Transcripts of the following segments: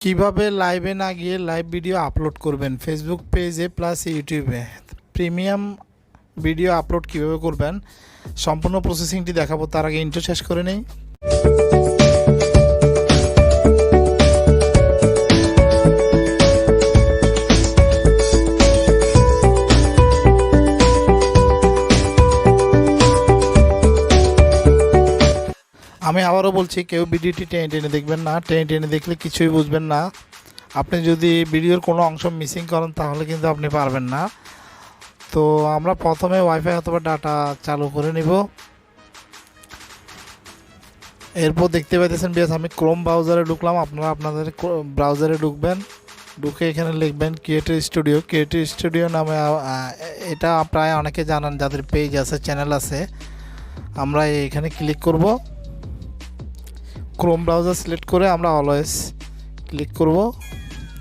কিভাবে লাইভে না গিয়ে লাইভ ভিডিও আপলোড করবেন ফেসবুক পেজে প্লাস ইউটিউবে প্রিমিয়াম ভিডিও আপলোড কিভাবে করবেন সম্পূর্ণ প্রসেসিংটি দেখাবো। তার আগে ইন্ট্রো শেষ করে নেই। আমি আবারও বলছি, কেউ ভিডিওটি টেনে টেনে দেখবেন না। টেনে টেনে দেখলে কিছুই বুঝবেন না। আপনি যদি ভিডিওর কোনো অংশ মিসিং করেন তাহলে কিন্তু আপনি পারবেন না। তো আমরা প্রথমে ওয়াইফাই অথবা ডাটা চালু করে নিব। এরপর দেখতে পাইতেছেন বিয়াস আমি ক্রোম ব্রাউজারে ঢুকলাম। আপনারা আপনাদের ব্রাউজারে ঢুকবেন, ঢুকে এখানে লিখবেন ক্রিয়েটর স্টুডিও। ক্রিয়েটর স্টুডিও নামে এটা প্রায় অনেকে জানান যাদের পেজ আছে, চ্যানেল আছে। আমরা এখানে ক্লিক করব। ক্রোম ব্রাউজার সিলেক্ট করে আমরা অলওয়েজ ক্লিক করব।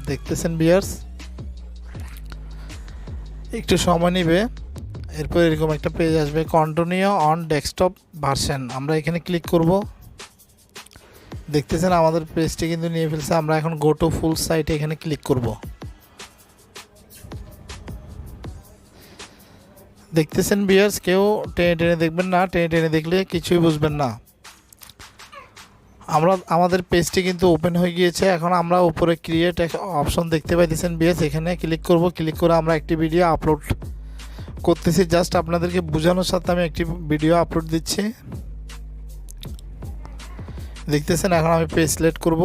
দেখতেছেন ভিউয়ার্স একটু সময় নেবে। এরপর এরকম একটা পেজ আসবে, কন্টিনিউ অন ডেস্কটপ ভার্সন। আমরা এখানে ক্লিক করব। দেখতেছেন আমাদের পেজটি কিন্তু নিয়ে ফেলছে। আমরা এখন গো টু ফুল সাইটে এখানে ক্লিক করব। দেখতেছেন ভিউয়ার্স কেউ টেনে টেনে দেখবেন না। টেনে টেনে দেখলে কিছুই বুঝবেন না। আমাদের পেজটি কিন্তু ওপেন হয়ে গিয়েছে। এখন আমরা উপরে ক্রিয়েট অপশন দেখতে পাইতেছেন ভিউয়ার্স, এখানে ক্লিক করব। ক্লিক করে আমরা একটি ভিডিও আপলোড করতেছি। জাস্ট আপনাদেরকে বোঝানোর সাথে আমি একটি ভিডিও আপলোড দিচ্ছি। দেখতেছেন এখন আমি পেজ সিলেক্ট করব।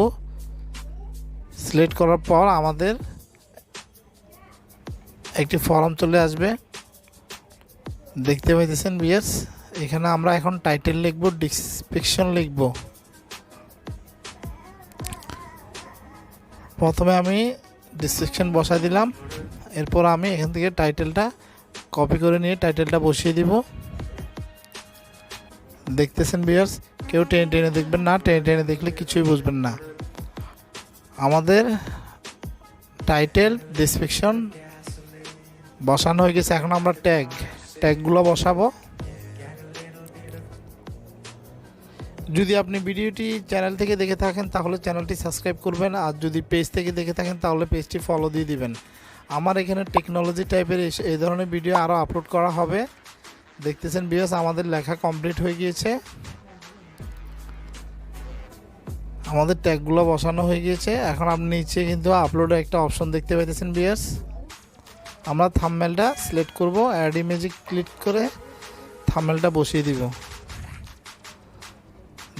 সিলেক্ট করার পর আমাদের একটি ফর্ম চলে আসবে। দেখতে পাইতেছেন ভিউয়ার্স এখানে আমরা এখন টাইটেল লিখব, ডেসক্রিপশন লিখব। প্রথমে আমি ডেসক্রিপশন বসাই দিলাম। এরপর আমি এখান থেকে টাইটেলটা কপি করে নিয়ে টাইটেলটা বসিয়ে দিব। দেখতেছেন ভিউয়ার্স কেউ টেনে টেনে দেখবেন না। টেনে টেনে দেখলে কিছুই বুঝবেন না। আমাদের টাইটেল ডেসক্রিপশন বসানো হয়ে গেছে। এখন আমরা ট্যাগগুলো বসাবো। যদি আপনি ভিডিওটি চ্যানেল থেকে দেখে থাকেন তাহলে চ্যানেলটি সাবস্ক্রাইব করবেন, আর যদি পেজ থেকে দেখে থাকেন তাহলে পেজটি ফলো দিয়ে দিবেন। আমার এখানে টেকনোলজি টাইপের এই ধরনের ভিডিও আরও আপলোড করা হবে। দেখতেছেন ভিউয়ার্স আমাদের লেখা কমপ্লিট হয়ে গিয়েছে। আমাদের ট্যাগগুলো বসানো হয়ে গিয়েছে। এখন আপনি নিচে কিন্তু আপলোডে একটা অপশন দেখতে পাইতেছেন ভিউয়ার্স। আমরা থাম্বনেলটা সিলেক্ট করব, অ্যাড ইমেজে ক্লিক করে থাম্বনেলটা বসিয়ে দিব।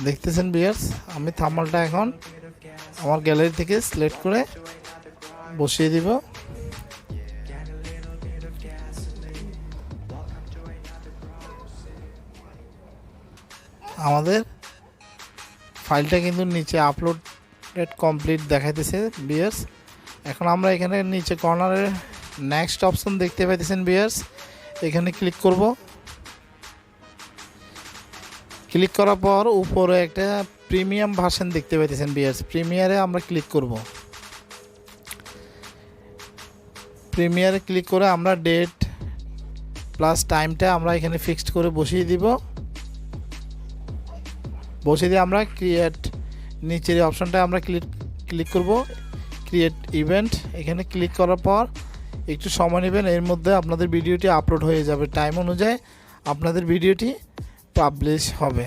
দেখতেছেন ভিউয়ার্স আমি থাম্বনেলটা এখন আমার গ্যালারি থেকে সিলেক্ট করে বসিয়ে দিব। আমাদের ফাইলটা কিন্তু নিচে আপলোডেড কমপ্লিট দেখাইতেছে ভিউয়ার্স। এখন আমরা এখানে নিচে কর্নারে নেক্সট অপশন দেখতে পাইতেছেন ভিউয়ার্স, এখানে ক্লিক করব। ক্লিক করার পর উপরে একটা প্রিমিয়াম ভার্সন দেখতে পাইতেছেন ভিউয়ার্স, প্রিমিয়ারে আমরা ক্লিক করব। প্রিমিয়ারে ক্লিক করে আমরা ডেট প্লাস টাইমটা আমরা এখানে ফিক্সড করে বসিয়ে দিব। বসিয়ে দিয়ে আমরা ক্রিয়েট নিচের অপশনটা আমরা ক্লিক করব, ক্রিয়েট ইভেন্ট। এখানে ক্লিক করার পর একটু সময় নেবেন, এর মধ্যে আপনাদের ভিডিওটি আপলোড হয়ে যাবে। টাইম অনুযায়ী আপনাদের ভিডিওটি পাবলিশ হবে।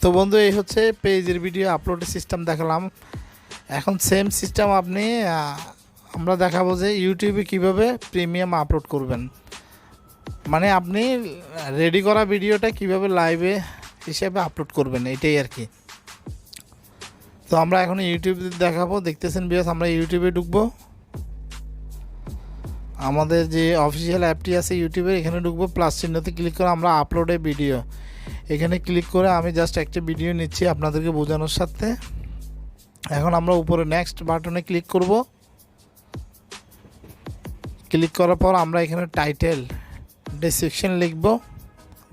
তো বন্ধু এই হচ্ছে পেজের ভিডিও আপলোডের সিস্টেম দেখালাম। এখন সেম সিস্টেম আমরা দেখাবো যে ইউটিউবে কিভাবে প্রিমিয়াম আপলোড করবেন, মানে আপনি রেডি করা ভিডিওটা কিভাবে লাইভে হিসেবে আপলোড করবেন, এটাই আর কি। তো আমরা এখন ইউটিউবে দেখাবো। দেখতেছেন ভিউয়ার্স আমরা ইউটিউবে ঢুকবো। আমাদের যে অফিসিয়াল অ্যাপটি আছে ইউটিউবের, এখানে ঢুকবো। প্লাস চিহ্নতে ক্লিক করে আমরা আপলোডে ভিডিও এখানে ক্লিক করে আমি জাস্ট একটা ভিডিও নিচ্ছি আপনাদেরকে বোঝানোর সাথে। এখন আমরা উপরে নেক্সট বাটনে ক্লিক করব। ক্লিক করার পর আমরা এখানে টাইটেল ডেসক্রিপশন লিখব।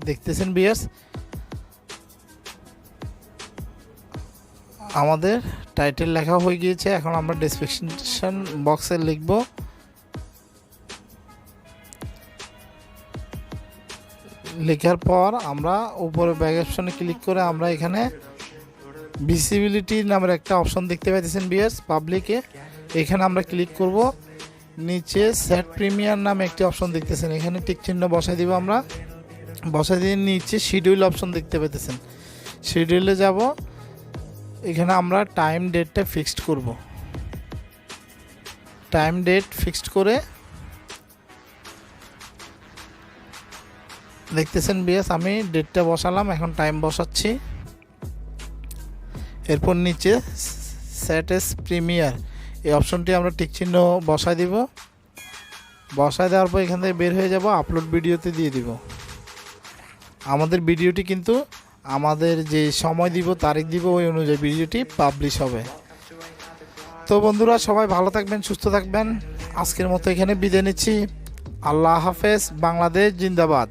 দেখতেছেন ভিউয়ার্স আমাদের টাইটেল লেখা হয়ে গিয়েছে। এখন আমরা ডেসক্রিপশন বক্সে লিখব লেখার পর আমরা উপরে ব্যাক অপশনে ক্লিক করে আমরা এখানে ভিজিবিলিটি নামের একটা অপশন দেখতে পাইতেছেন ভিউয়ার্স পাবলিকে, এখানে আমরা ক্লিক করব। নিচে সেট প্রিমিয়ার নামে একটি অপশন দেখতেছেন, এখানে টিক চিহ্ন বসাই দিব আমরা। বসাই দিয়ে নিচে শিডিউল অপশন দেখতে পাইতেছেন, শিডিউলে যাব। এখানে আমরা টাইম ডেটটা ফিক্সড করব। টাইম ডেট ফিক্সড করে দেখতেছেন ভিউয়ার্স আমি ডেটটা বসালাম, এখন টাইম বসাচ্ছি। এরপর নিচে সেট এস প্রিমিয়ার এই অপশনটি আমরা টিক চিহ্ন বসাই দিব। বসায় দেওয়ার পর এখান থেকে বের হয়ে যাব, আপলোড ভিডিওতে দিয়ে দিব। আমাদের ভিডিওটি কিন্তু আমাদের যে সময় দিব, তারিখ দিব, ওই অনুযায়ী ভিডিওটি পাবলিশ হবে। তো বন্ধুরা সবাই ভালো থাকবেন, সুস্থ থাকবেন। আজকের মতো এখানে বিদায় নিচ্ছি। আল্লাহ হাফেজ। বাংলাদেশ জিন্দাবাদ।